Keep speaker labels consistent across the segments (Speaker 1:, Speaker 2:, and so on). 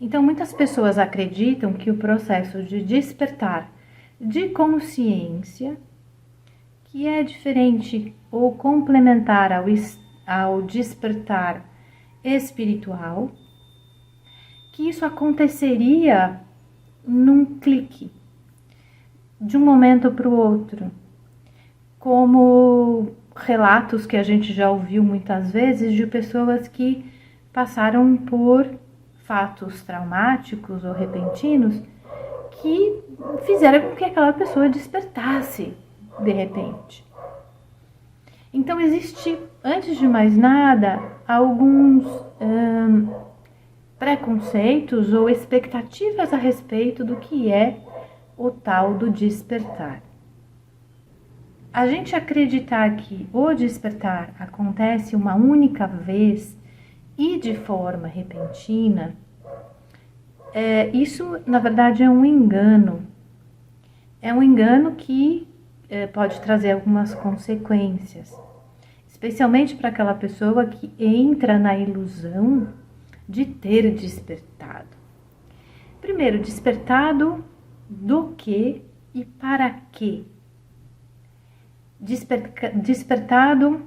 Speaker 1: Então, muitas pessoas acreditam que o processo de despertar de consciência, que é diferente ou complementar ao despertar espiritual, que isso aconteceria num clique, de um momento para o outro, como relatos que a gente já ouviu muitas vezes de pessoas que passaram por fatos traumáticos ou repentinos que fizeram com que aquela pessoa despertasse de repente. Então existe, antes de mais nada, alguns preconceitos ou expectativas a respeito do que é o tal do despertar. A gente acreditar que o despertar acontece uma única vez e de forma repentina, isso na verdade é um engano. É um engano que pode trazer algumas consequências, especialmente para aquela pessoa que entra na ilusão de ter despertado. Primeiro, despertado do que e para quê? Despertado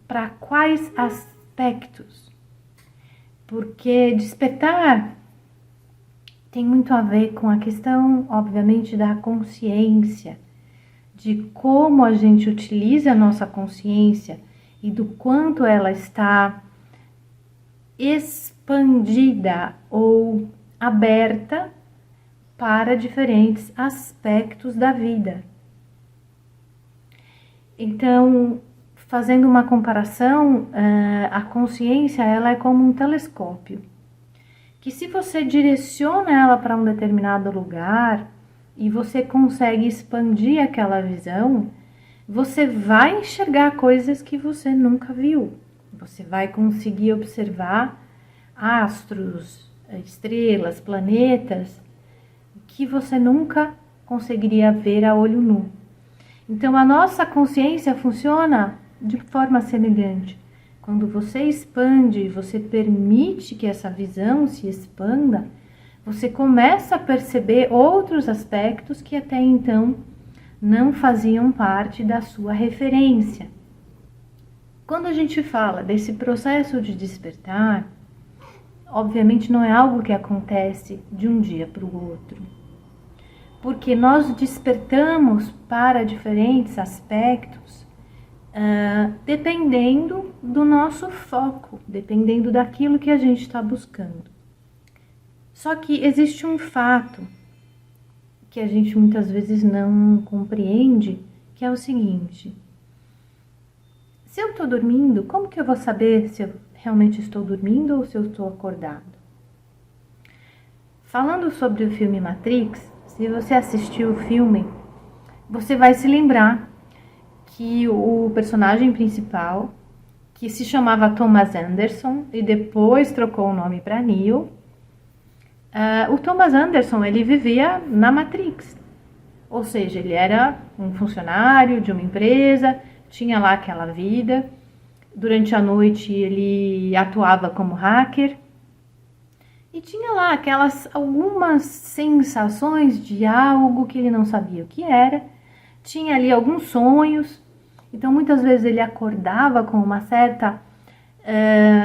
Speaker 1: para quais aspectos? Porque despertar tem muito a ver com a questão, obviamente, da consciência, de como a gente utiliza a nossa consciência e do quanto ela está expandida ou aberta para diferentes aspectos da vida. Então, fazendo uma comparação, a consciência ela é como um telescópio, que se você direciona ela para um determinado lugar e você consegue expandir aquela visão, você vai enxergar coisas que você nunca viu. Você vai conseguir observar astros, estrelas, planetas, que você nunca conseguiria ver a olho nu. Então, a nossa consciência funciona de forma semelhante. Quando você expande, você permite que essa visão se expanda, você começa a perceber outros aspectos que até então não faziam parte da sua referência. Quando a gente fala desse processo de despertar, obviamente não é algo que acontece de um dia para o outro, porque nós despertamos para diferentes aspectos dependendo do nosso foco, dependendo daquilo que a gente está buscando. Só que existe um fato que a gente muitas vezes não compreende, que é o seguinte: se eu estou dormindo, como que eu vou saber se eu realmente estou dormindo ou se eu estou acordado? Falando sobre o filme Matrix, se você assistiu o filme, você vai se lembrar que o personagem principal, que se chamava Thomas Anderson e depois trocou o nome para Neo, o Thomas Anderson, ele vivia na Matrix, ou seja, ele era um funcionário de uma empresa, tinha lá aquela vida, durante a noite ele atuava como hacker, e tinha lá algumas sensações de algo que ele não sabia o que era, tinha ali alguns sonhos, então muitas vezes ele acordava com uma certa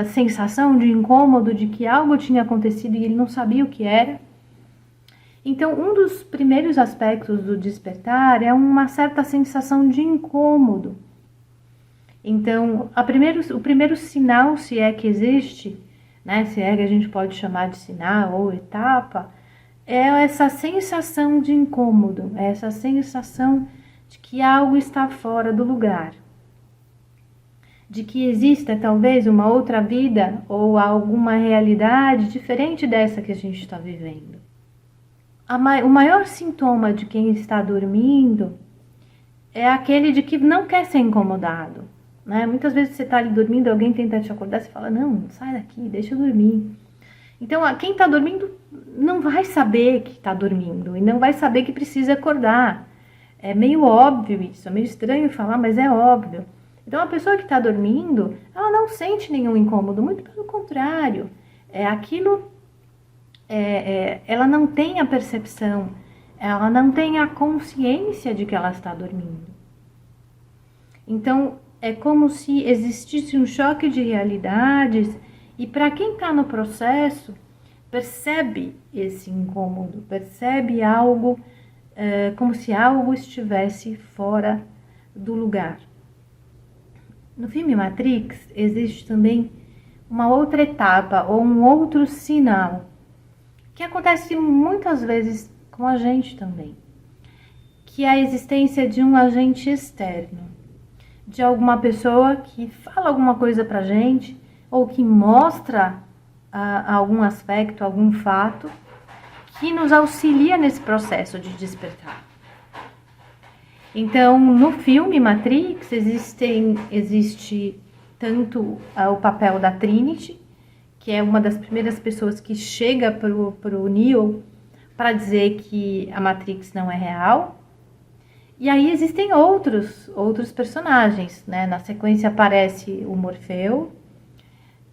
Speaker 1: sensação de incômodo, de que algo tinha acontecido e ele não sabia o que era. Então, um dos primeiros aspectos do despertar é uma certa sensação de incômodo. Então, o primeiro sinal, se é que existe, né, se é que a gente pode chamar de sinal ou etapa, é essa sensação de incômodo, é essa sensação de que algo está fora do lugar, de que exista talvez uma outra vida ou alguma realidade diferente dessa que a gente está vivendo. O maior sintoma de quem está dormindo é aquele de que não quer ser incomodado, né? Muitas vezes você está ali dormindo, alguém tenta te acordar, você fala, não, sai daqui, deixa eu dormir. Então, quem está dormindo não vai saber que está dormindo e não vai saber que precisa acordar. É meio óbvio isso, é meio estranho falar, mas é óbvio. Então, a pessoa que está dormindo, ela não sente nenhum incômodo, muito pelo contrário. Aquilo ela não tem a percepção, ela não tem a consciência de que ela está dormindo. Então, é como se existisse um choque de realidades e para quem está no processo, percebe esse incômodo, percebe algo, como se algo estivesse fora do lugar. No filme Matrix, existe também uma outra etapa ou um outro sinal que acontece muitas vezes com a gente também, que é a existência de um agente externo, de alguma pessoa que fala alguma coisa pra gente ou que mostra algum aspecto, algum fato que nos auxilia nesse processo de despertar. Então, no filme Matrix existe tanto o papel da Trinity, que é uma das primeiras pessoas que chega pro Neo para dizer que a Matrix não é real. E aí existem outros personagens, né? Na sequência aparece o Morfeu.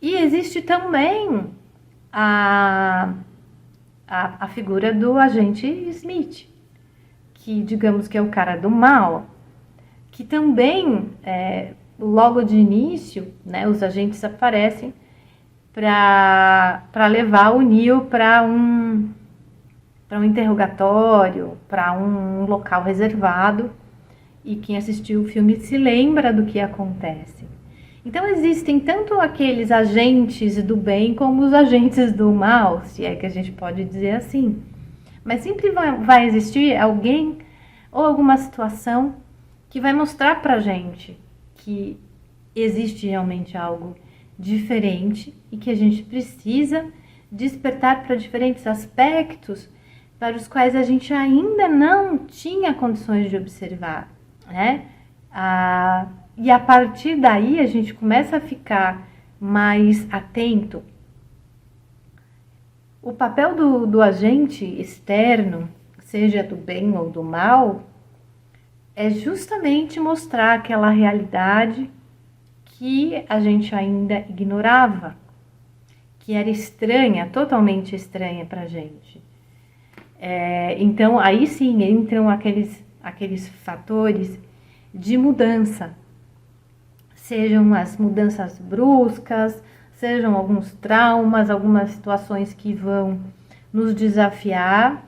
Speaker 1: E existe também a figura do agente Smith, que digamos que é o cara do mal, que também, logo de início, né, os agentes aparecem para levar o Neo para um interrogatório, para um local reservado, e quem assistiu o filme se lembra do que acontece. Então existem tanto aqueles agentes do bem como os agentes do mal, se é que a gente pode dizer assim. Mas sempre vai existir alguém ou alguma situação que vai mostrar pra gente que existe realmente algo diferente e que a gente precisa despertar para diferentes aspectos para os quais a gente ainda não tinha condições de observar, né? E a partir daí a gente começa a ficar mais atento. O papel do agente externo, seja do bem ou do mal, é justamente mostrar aquela realidade que a gente ainda ignorava, que era estranha, totalmente estranha para a gente. Então, aí sim entram aqueles fatores de mudança, sejam as mudanças bruscas, sejam alguns traumas, algumas situações que vão nos desafiar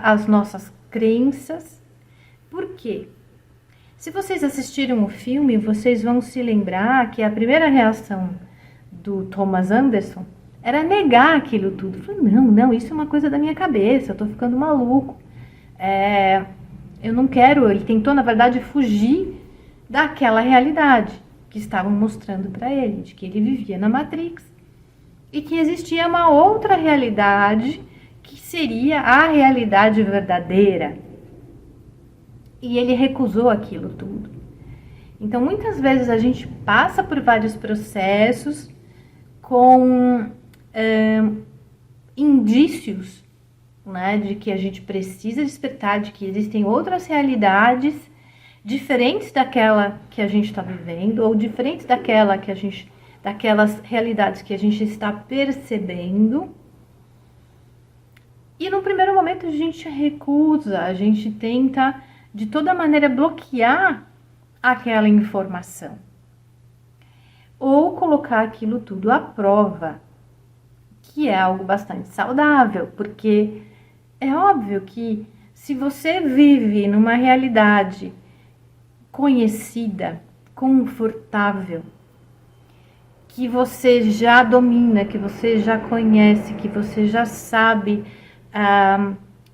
Speaker 1: as nossas crenças. Por quê? Se vocês assistiram o filme, vocês vão se lembrar que a primeira reação do Thomas Anderson era negar aquilo tudo. Falei, não, isso é uma coisa da minha cabeça, eu tô ficando maluco. Eu não quero, ele tentou, na verdade, fugir daquela realidade que estavam mostrando para ele, de que ele vivia na Matrix e que existia uma outra realidade que seria a realidade verdadeira. E ele recusou aquilo tudo. Então, muitas vezes a gente passa por vários processos com indícios, né, de que a gente precisa despertar, de que existem outras realidades diferentes daquela que a gente está vivendo, ou diferentes daquelas realidades que a gente está percebendo. E no primeiro momento a gente recusa, a gente tenta de toda maneira bloquear aquela informação, ou colocar aquilo tudo à prova, que é algo bastante saudável, porque é óbvio que se você vive numa realidade conhecida, confortável, que você já domina, que você já conhece, que você já sabe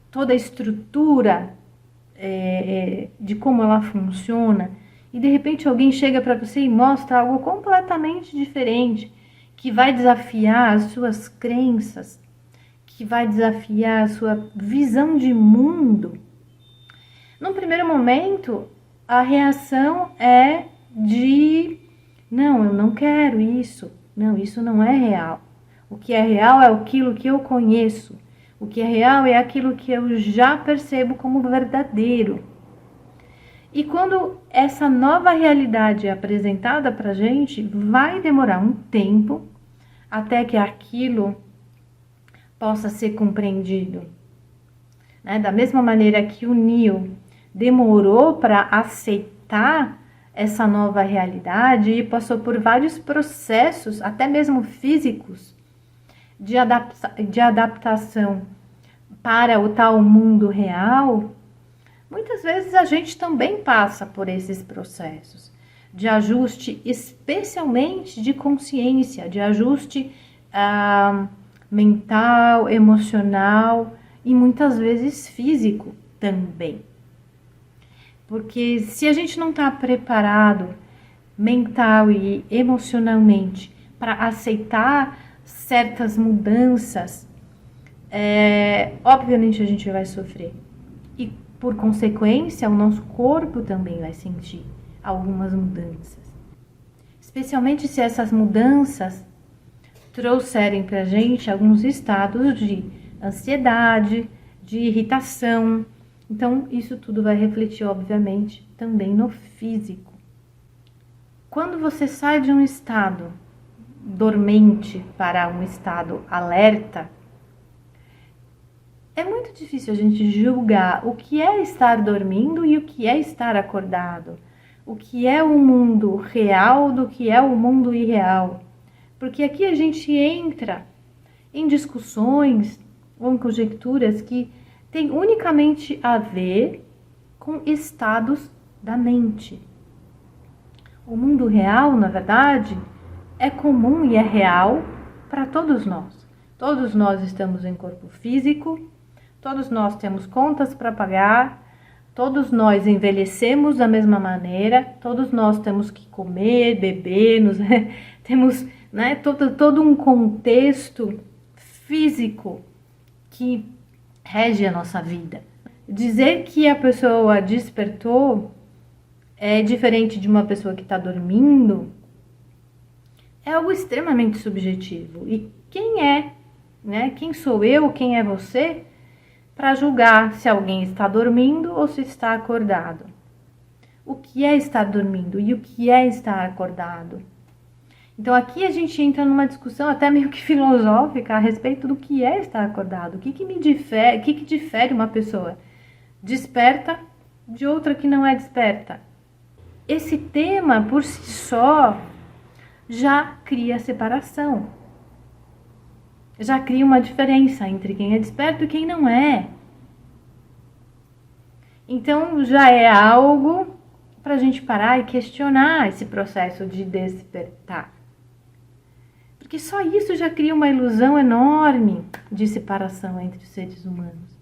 Speaker 1: toda a estrutura de como ela funciona, e de repente alguém chega para você e mostra algo completamente diferente, que vai desafiar as suas crenças, que vai desafiar a sua visão de mundo. No primeiro momento, a reação é de não, eu não quero isso, não, isso não é real. O que é real é aquilo que eu conheço, o que é real é aquilo que eu já percebo como verdadeiro. E quando essa nova realidade é apresentada pra gente, vai demorar um tempo até que aquilo possa ser compreendido. Né? Da mesma maneira que o Neo demorou para aceitar essa nova realidade e passou por vários processos, até mesmo físicos, de adaptação para o tal mundo real, muitas vezes a gente também passa por esses processos de ajuste, especialmente de consciência, de ajuste mental, emocional e muitas vezes físico também. Porque se a gente não está preparado mental e emocionalmente para aceitar certas mudanças, obviamente a gente vai sofrer. E por consequência, o nosso corpo também vai sentir algumas mudanças. Especialmente se essas mudanças trouxerem para a gente alguns estados de ansiedade, de irritação. Então, isso tudo vai refletir, obviamente, também no físico. Quando você sai de um estado dormente para um estado alerta, é muito difícil a gente julgar o que é estar dormindo e o que é estar acordado. O que é o mundo real do que é o mundo irreal. Porque aqui a gente entra em discussões ou em conjecturas que têm unicamente a ver com estados da mente. O mundo real, na verdade, é comum e é real para todos nós. Todos nós estamos em corpo físico, todos nós temos contas para pagar, todos nós envelhecemos da mesma maneira, todos nós temos que comer, beber, temos todo um contexto físico que rege a nossa vida. Dizer que a pessoa despertou é diferente de uma pessoa que está dormindo é algo extremamente subjetivo. E quem é, quem sou eu, quem é você, para julgar se alguém está dormindo ou se está acordado? O que é estar dormindo e o que é estar acordado? Então aqui a gente entra numa discussão até meio que filosófica a respeito do que é estar acordado. O que difere uma pessoa desperta de outra que não é desperta? Esse tema por si só já cria separação. Já cria uma diferença entre quem é desperto e quem não é. Então já é algo para a gente parar e questionar esse processo de despertar. Porque só isso já cria uma ilusão enorme de separação entre os seres humanos.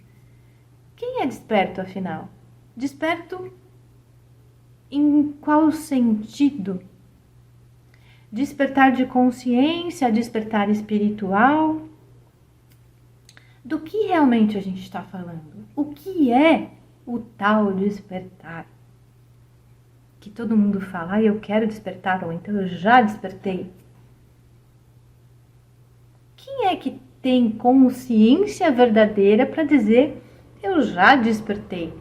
Speaker 1: Quem é desperto, afinal? Desperto em qual sentido? Despertar de consciência, despertar espiritual? Do que realmente a gente está falando? O que é o tal despertar? Que todo mundo fala, eu quero despertar, ou então eu já despertei. Quem é que tem consciência verdadeira para dizer, eu já despertei?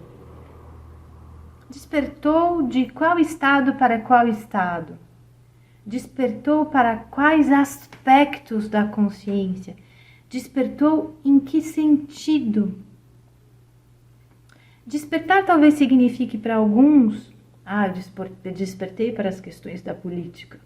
Speaker 1: Despertou de qual estado para qual estado? Despertou para quais aspectos da consciência? Despertou em que sentido? Despertar talvez signifique para alguns, eu despertei para as questões da política.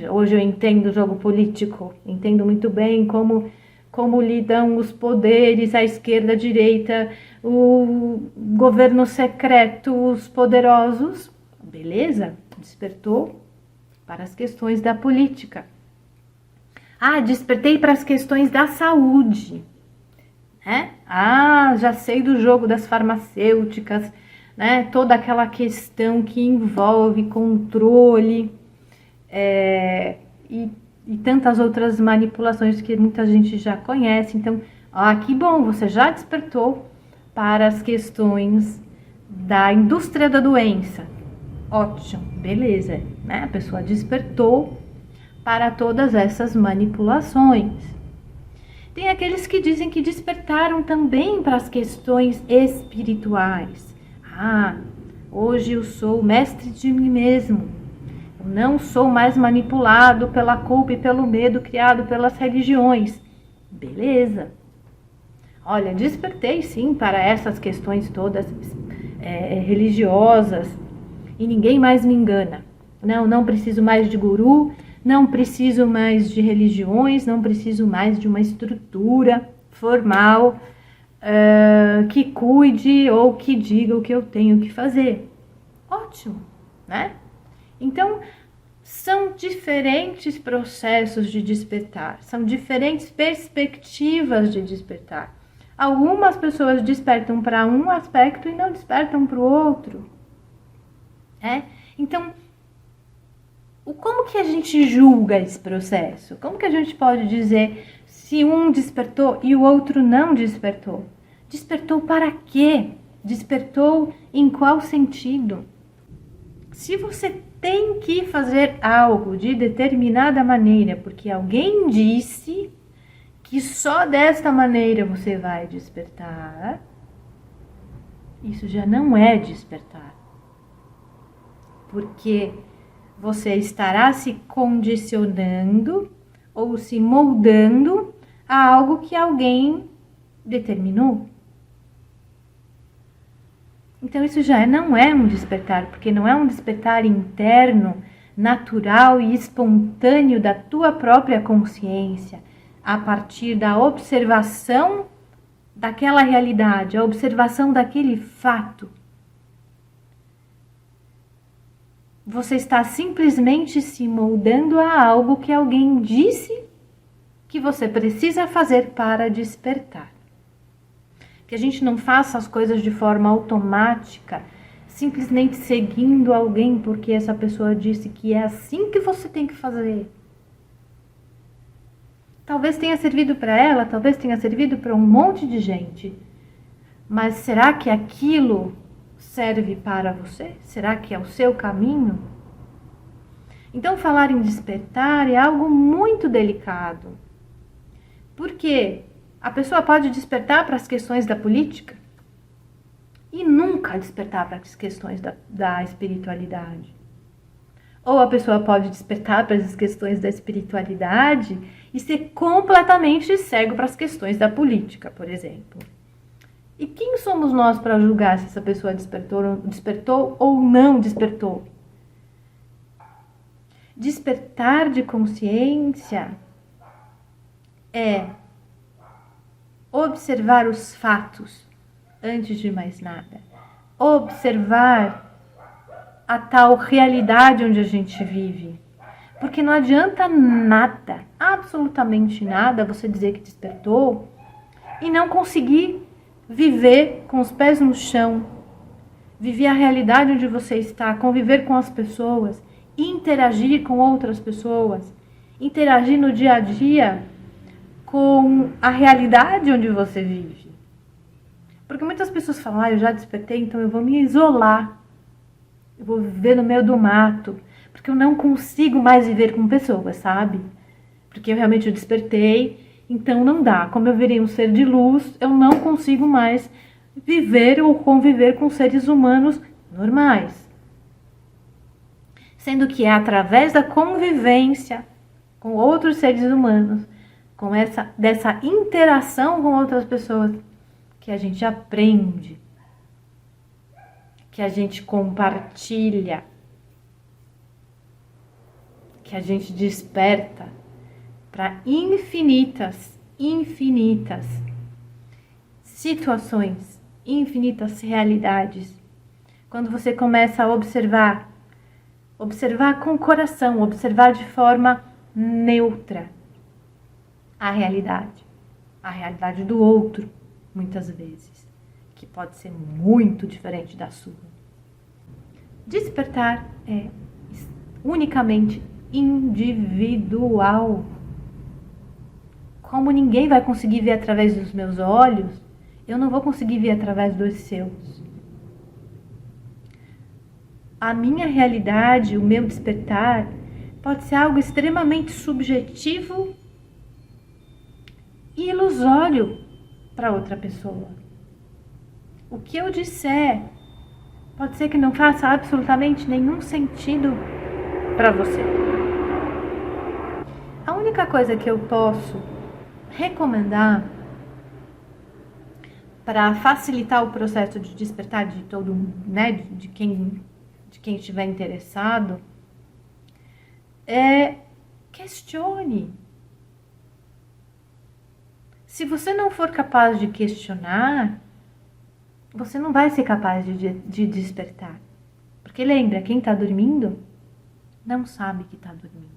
Speaker 1: Hoje eu entendo o jogo político, entendo muito bem como lidam os poderes, a esquerda, a direita, o governo secreto, os poderosos. Beleza, despertou para as questões da política. Despertei para as questões da saúde. Já sei do jogo das farmacêuticas, toda aquela questão que envolve controle e tantas outras manipulações que muita gente já conhece. Então, que bom, você já despertou para as questões da indústria da doença. Ótimo, beleza, A pessoa despertou para todas essas manipulações. Tem aqueles que dizem que despertaram também para as questões espirituais. Hoje eu sou mestre de mim mesmo. Não sou mais manipulado pela culpa e pelo medo criado pelas religiões. Beleza. Olha, despertei sim para essas questões todas religiosas e ninguém mais me engana. Não preciso mais de guru, não preciso mais de religiões, não preciso mais de uma estrutura formal que cuide ou que diga o que eu tenho que fazer. Ótimo, né? Então, são diferentes processos de despertar, são diferentes perspectivas de despertar. Algumas pessoas despertam para um aspecto e não despertam para o outro. Então, como que a gente julga esse processo? Como que a gente pode dizer se um despertou e o outro não despertou? Despertou para quê? Despertou em qual sentido? Se você tem que fazer algo de determinada maneira, porque alguém disse que só desta maneira você vai despertar, isso já não é despertar. Porque você estará se condicionando ou se moldando a algo que alguém determinou. Então isso já não é um despertar, porque não é um despertar interno, natural e espontâneo da tua própria consciência, a partir da observação daquela realidade, a observação daquele fato. Você está simplesmente se moldando a algo que alguém disse que você precisa fazer para despertar. Que a gente não faça as coisas de forma automática, simplesmente seguindo alguém porque essa pessoa disse que é assim que você tem que fazer. Talvez tenha servido para ela, talvez tenha servido para um monte de gente. Mas será que aquilo serve para você? Será que é o seu caminho? Então, falar em despertar é algo muito delicado. Por quê? A pessoa pode despertar para as questões da política e nunca despertar para as questões da espiritualidade. Ou a pessoa pode despertar para as questões da espiritualidade e ser completamente cego para as questões da política, por exemplo. E quem somos nós para julgar se essa pessoa despertou ou não despertou? Despertar de consciência é observar os fatos antes de mais nada. Observar a tal realidade onde a gente vive. Porque não adianta nada, absolutamente nada, você dizer que despertou e não conseguir viver com os pés no chão, viver a realidade onde você está, conviver com as pessoas, interagir com outras pessoas, interagir no dia a dia com a realidade onde você vive. Porque muitas pessoas falam, eu já despertei, então eu vou me isolar. Eu vou viver no meio do mato, porque eu não consigo mais viver com pessoas, sabe? Porque eu realmente despertei, então não dá. Como eu virei um ser de luz, eu não consigo mais viver ou conviver com seres humanos normais. Sendo que é através da convivência com outros seres humanos, dessa interação com outras pessoas, que a gente aprende, que a gente compartilha, que a gente desperta para infinitas situações, infinitas realidades. Quando você começa a observar com o coração, observar de forma neutra a realidade do outro, muitas vezes, que pode ser muito diferente da sua. Despertar é unicamente individual. Como ninguém vai conseguir ver através dos meus olhos, eu não vou conseguir ver através dos seus. A minha realidade, o meu despertar, pode ser algo extremamente subjetivo e ilusório para outra pessoa. O que eu disser pode ser que não faça absolutamente nenhum sentido para você. A única coisa que eu posso recomendar, para facilitar o processo de despertar de todo, né, de quem estiver interessado, questione. Se você não for capaz de questionar, você não vai ser capaz de despertar. Porque lembra, quem está dormindo não sabe que está dormindo.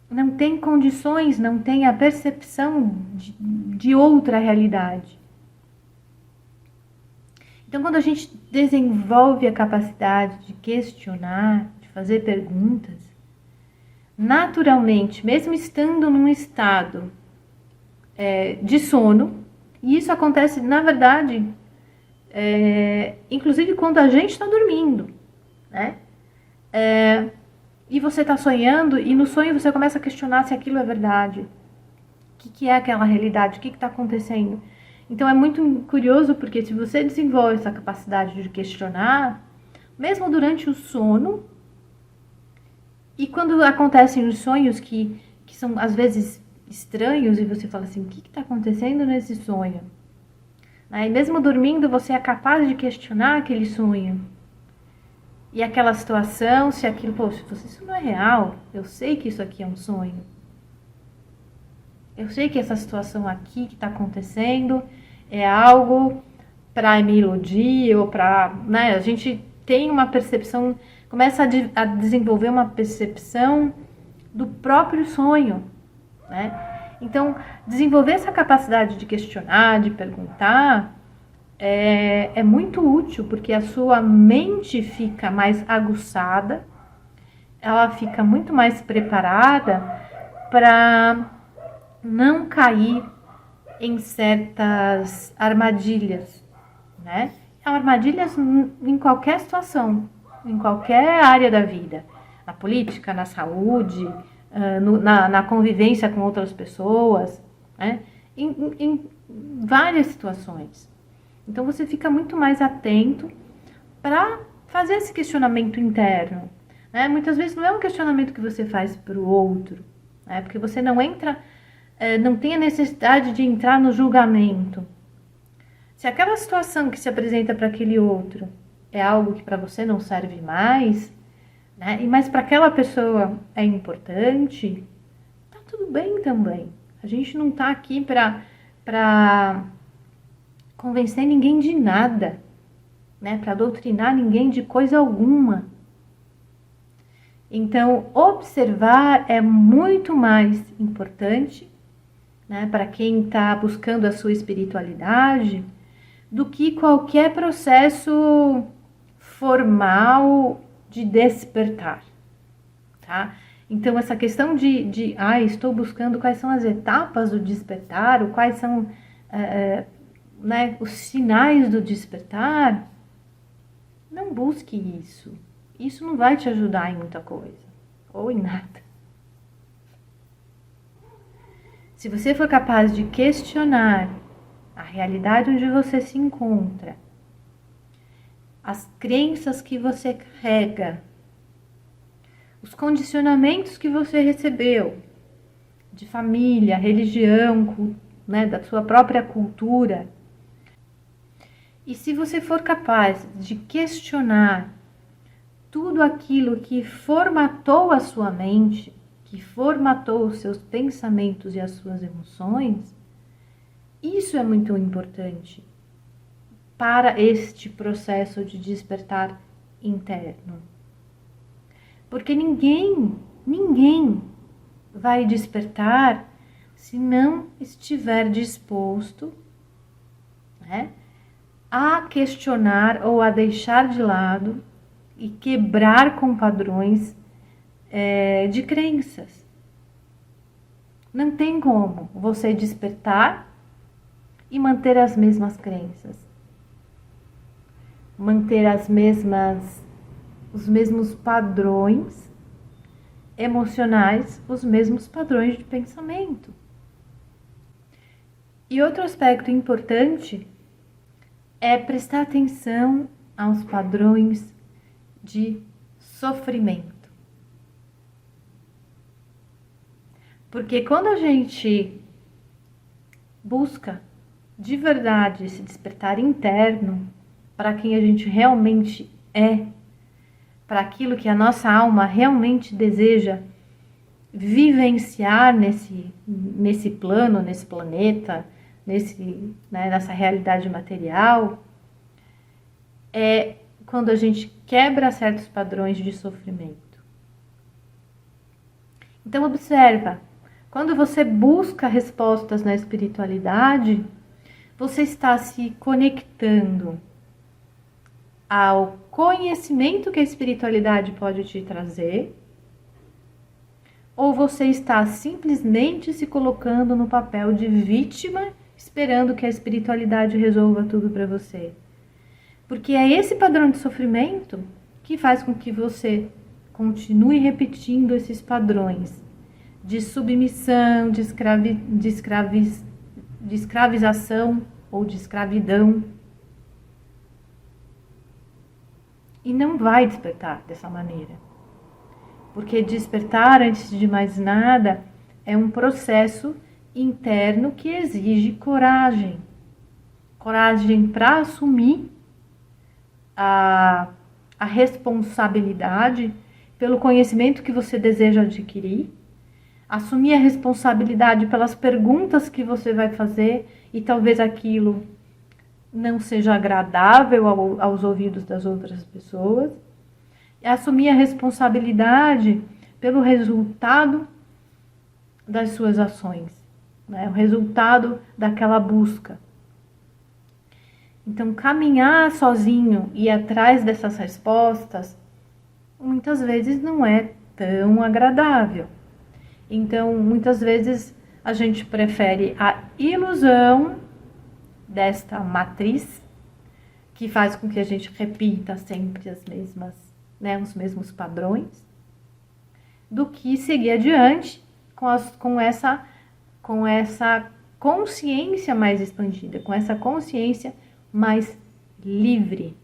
Speaker 1: Não tem condições, não tem a percepção de outra realidade. Então, quando a gente desenvolve a capacidade de questionar, de fazer perguntas, naturalmente, mesmo estando num estado de sono, e isso acontece, na verdade, inclusive quando a gente está dormindo, né? E você está sonhando, e no sonho você começa a questionar se aquilo é verdade. O que é aquela realidade? O que está acontecendo? Então é muito curioso, porque se você desenvolve essa capacidade de questionar, mesmo durante o sono, e quando acontecem os sonhos que são às vezes estranhos, e você fala assim, o que está acontecendo nesse sonho? E mesmo dormindo, você é capaz de questionar aquele sonho. E aquela situação, se aquilo, poxa, isso não é real, eu sei que isso aqui é um sonho. Eu sei que essa situação aqui que está acontecendo é algo para me iludir ou para, né? A gente tem uma percepção, começa a desenvolver uma percepção do próprio sonho, né? Então, desenvolver essa capacidade de questionar, de perguntar, é muito útil, porque a sua mente fica mais aguçada, ela fica muito mais preparada para não cair em certas armadilhas, né? Armadilhas em qualquer situação, em qualquer área da vida, na política, na saúde, na convivência com outras pessoas, né? Em várias situações. Então você fica muito mais atento para fazer esse questionamento interno, né? Muitas vezes não é um questionamento que você faz para o outro, né? Porque você não entra, não tem a necessidade de entrar no julgamento. Se aquela situação que se apresenta para aquele outro é algo que para você não serve mais, né? Mas para aquela pessoa é importante, tá tudo bem também. A gente não tá aqui para convencer ninguém de nada, né? Para doutrinar ninguém de coisa alguma. Então, observar é muito mais importante, né, para quem está buscando a sua espiritualidade, do que qualquer processo formal de despertar, tá? Então, essa questão estou buscando quais são as etapas do despertar, ou quais são né, os sinais do despertar, não busque isso. Isso não vai te ajudar em muita coisa, ou em nada. Se você for capaz de questionar a realidade onde você se encontra, as crenças que você carrega, os condicionamentos que você recebeu de família, religião, né, da sua própria cultura, e se você for capaz de questionar tudo aquilo que formatou a sua mente, que formatou os seus pensamentos e as suas emoções, isso é muito importante para este processo de despertar interno. Porque ninguém vai despertar se não estiver disposto, né, a questionar ou a deixar de lado e quebrar com padrões de crenças. Não tem como você despertar e manter as mesmas crenças, manter os mesmos padrões emocionais, os mesmos padrões de pensamento. E outro aspecto importante é prestar atenção aos padrões de sofrimento. Porque quando a gente busca de verdade esse despertar interno para quem a gente realmente é, para aquilo que a nossa alma realmente deseja vivenciar nesse plano, nesse planeta, nessa realidade material, é quando a gente quebra certos padrões de sofrimento. Então observa, quando você busca respostas na espiritualidade, você está se conectando ao conhecimento que a espiritualidade pode te trazer, ou você está simplesmente se colocando no papel de vítima, esperando que a espiritualidade resolva tudo para você? Porque é esse padrão de sofrimento que faz com que você continue repetindo esses padrões de submissão, de escravização ou de escravidão. E não vai despertar dessa maneira. Porque despertar, antes de mais nada, é um processo interno que exige coragem. Coragem para assumir a responsabilidade pelo conhecimento que você deseja adquirir, assumir a responsabilidade pelas perguntas que você vai fazer e talvez aquilo não seja agradável aos ouvidos das outras pessoas, e assumir a responsabilidade pelo resultado das suas ações, né? O resultado daquela busca. Então, caminhar sozinho e ir atrás dessas respostas, muitas vezes não é tão agradável. Então, muitas vezes a gente prefere a ilusão desta matriz, que faz com que a gente repita sempre os mesmos padrões, do que seguir adiante com essa consciência mais expandida, com essa consciência mais livre.